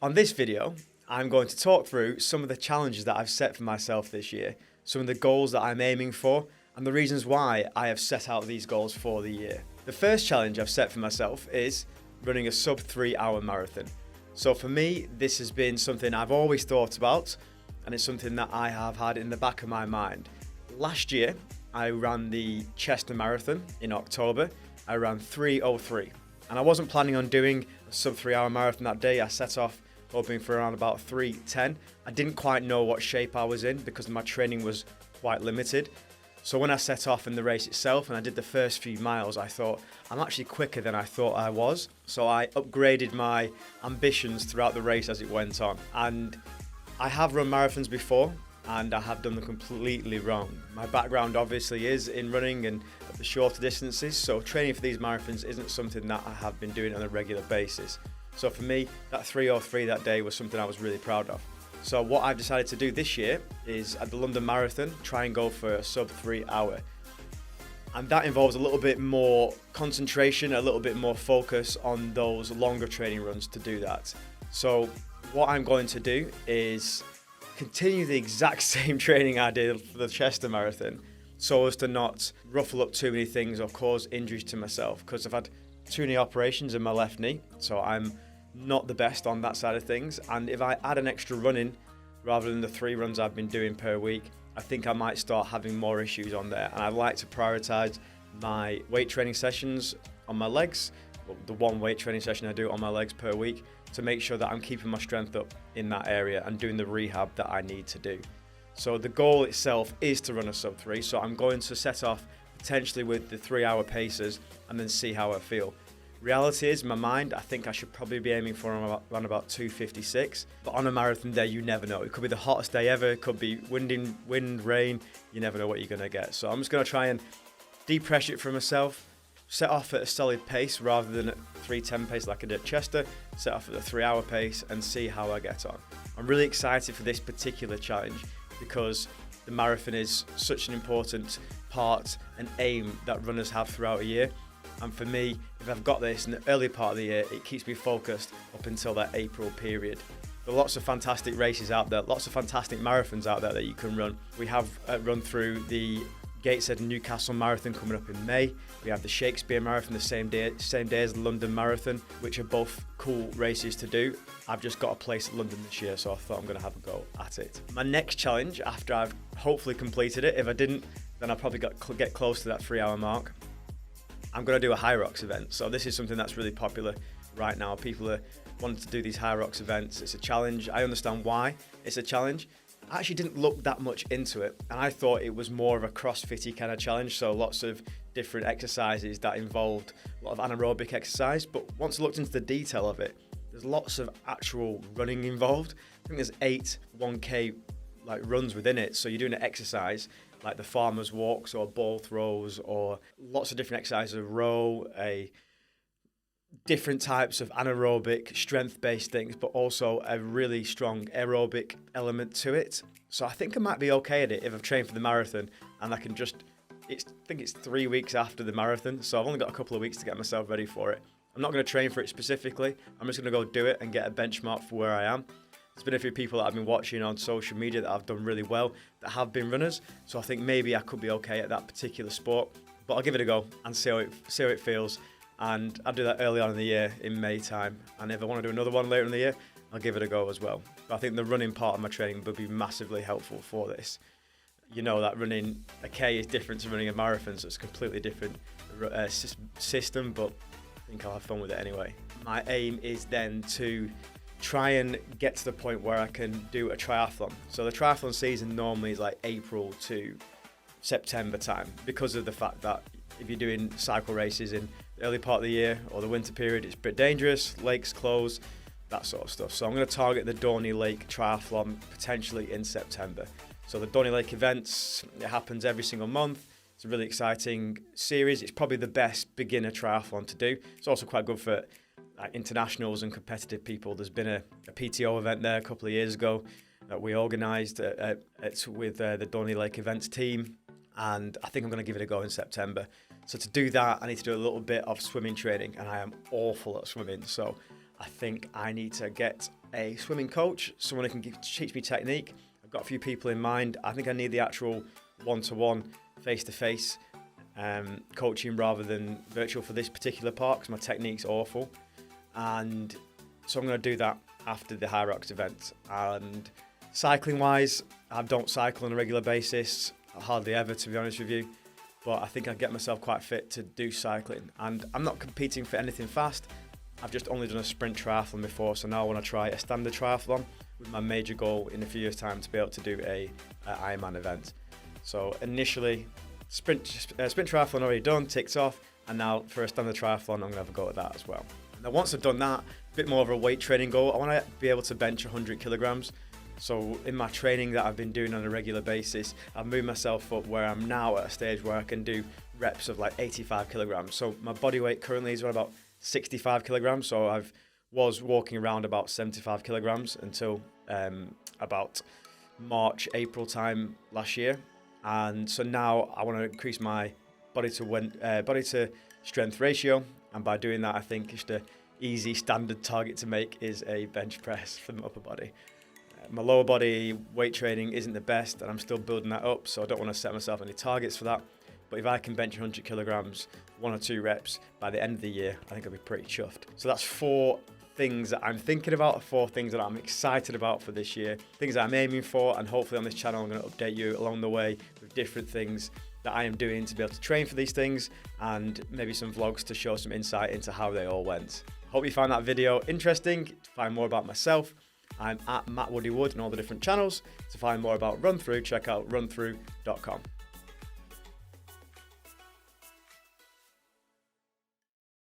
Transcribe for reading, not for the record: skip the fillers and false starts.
On this video, I'm going to talk through some of the challenges that I've set for myself this year, some of the goals that I'm aiming for, and the reasons why I have set out these goals for the year. The first challenge I've set for myself is running a sub-3 hour marathon. So for me, this has been something I've always thought about, and it's something that I have had in the back of my mind. Last year, I ran the Chester Marathon in October. I ran 3:03, and I wasn't planning on doing a sub-3 hour marathon that day. I set off hoping for around about 3:10. I didn't quite know what shape I was in because my training was quite limited. So when I set off in the race itself and I did the first few miles, I thought, I'm actually quicker than I thought I was. So I upgraded my ambitions throughout the race as it went on. And I have run marathons before, and I have done them completely wrong. My background obviously is in running and the shorter distances, so training for these marathons isn't something that I have been doing on a regular basis. So for me, that 3:03 that day was something I was really proud of. So what I've decided to do this year is at the London Marathon, try and go for a sub-3 hour. And that involves a little bit more concentration, a little bit more focus on those longer training runs to do that. So what I'm going to do is continue the exact same training I did for the Chester Marathon so as to not ruffle up too many things or cause injuries to myself, because I've had 2 knee operations in my left knee, so I'm not the best on that side of things. And if I add an extra run in rather than the 3 runs I've been doing per week, I think I might start having more issues on there. And I'd like to prioritize my weight training sessions on my legs, the one weight training session I do on my legs per week, to make sure that I'm keeping my strength up in that area and doing the rehab that I need to do. So the goal itself is to run a sub-3, so I'm going to set off potentially with the 3 hour paces and then see how I feel. Reality is, in my mind, I think I should probably be aiming for around about 2:56. But on a marathon day, you never know. It could be the hottest day ever. It could be wind, rain. You never know what you're going to get. So I'm just going to try and depressure it for myself. Set off at a solid pace rather than at 3:10 pace like I did at Chester. Set off at the 3 hour pace and see how I get on. I'm really excited for this particular challenge because the marathon is such an important part and aim that runners have throughout a year. And for me, if I've got this in the early part of the year, it keeps me focused up until that April period. There are lots of fantastic races out there, lots of fantastic marathons out there that you can run. We have run through the Gateshead and Newcastle Marathon coming up in May. We have the Shakespeare Marathon the same day as the London Marathon, which are both cool races to do. I've just got a place at London this year, so I thought I'm going to have a go at it. My next challenge, after I've hopefully completed it, if I didn't, then I'll probably get close to that 3 hour mark. I'm going to do a High Rocks event. So this is something that's really popular right now. People are wanting to do these High Rocks events. It's a challenge. I understand why it's a challenge. I actually didn't look that much into it, and I thought it was more of a CrossFit-y kind of challenge, so lots of different exercises that involved a lot of anaerobic exercise. But once I looked into the detail of it, there's lots of actual running involved. I think there's 8 1K runs within it, so you're doing an exercise like the farmer's walks or ball throws or lots of different exercises, a row, different types of anaerobic strength-based things, but also a really strong aerobic element to it. So I think I might be okay at it if I've trained for the marathon, and I think it's 3 weeks after the marathon, so I've only got a couple of weeks to get myself ready for it. I'm not going to train for it specifically. I'm just going to go do it and get a benchmark for where I am. There's been a few people that I've been watching on social media that have done really well, that have been runners, so I think maybe I could be okay at that particular sport. But I'll give it a go and see how it feels. And I'll do that early on in the year in May time. And if I want to do another one later in the year, I'll give it a go as well. But I think the running part of my training will be massively helpful for this. You know that running a K is different to running a marathon, so it's a completely different system, but I think I'll have fun with it anyway. My aim is then to try and get to the point where I can do a triathlon. So the triathlon season normally is like April to September time, because of the fact that if you're doing cycle races in the early part of the year or the winter period, it's a bit dangerous, lakes close, that sort of stuff. So I'm going to target the Dorney Lake Triathlon potentially in September. So the Dorney Lake events, it happens every single month. It's a really exciting series. It's probably the best beginner triathlon to do. It's also quite good for internationals and competitive people. There's been a PTO event there a couple of years ago that we organised with the Dorney Lake events team, and I think I'm going to give it a go in September. So to do that, I need to do a little bit of swimming training, and I am awful at swimming, so I think I need to get a swimming coach, someone who can teach me technique. I've got a few people in mind. I think I need the actual one-to-one, face-to-face coaching rather than virtual for this particular part because my technique's awful. And so I'm going to do that after the High Rocks event. And cycling-wise, I don't cycle on a regular basis, hardly ever, to be honest with you. But I think I get myself quite fit to do cycling. And I'm not competing for anything fast. I've just only done a sprint triathlon before, so now I want to try a standard triathlon with my major goal in a few years' time to be able to do a Ironman event. So initially, sprint triathlon already done, ticks off, and now for a standard triathlon, I'm going to have a go at that as well. Now once I've done that, a bit more of a weight training goal, I want to be able to bench 100 kilograms. So in my training that I've been doing on a regular basis, I've moved myself up where I'm now at a stage where I can do reps of like 85 kilograms. So my body weight currently is around about 65 kilograms. So I was walking around about 75 kilograms until about March, April time last year. And so now I want to increase my body to strength ratio. And by doing that, I think just an easy standard target to make is a bench press for the upper body. My lower body weight training isn't the best and I'm still building that up, so I don't want to set myself any targets for that. But if I can bench 100 kilograms, 1 or 2 reps by the end of the year, I think I'll be pretty chuffed. So that's 4 things that I'm thinking about, 4 things that I'm excited about for this year, things that I'm aiming for, and hopefully on this channel I'm going to update you along the way with different things that I am doing to be able to train for these things, and maybe some vlogs to show some insight into how they all went. Hope you found that video interesting. To find more about myself, I'm at Matt Woody Wood on all the different channels. To find more about Run Through, check out runthrough.com.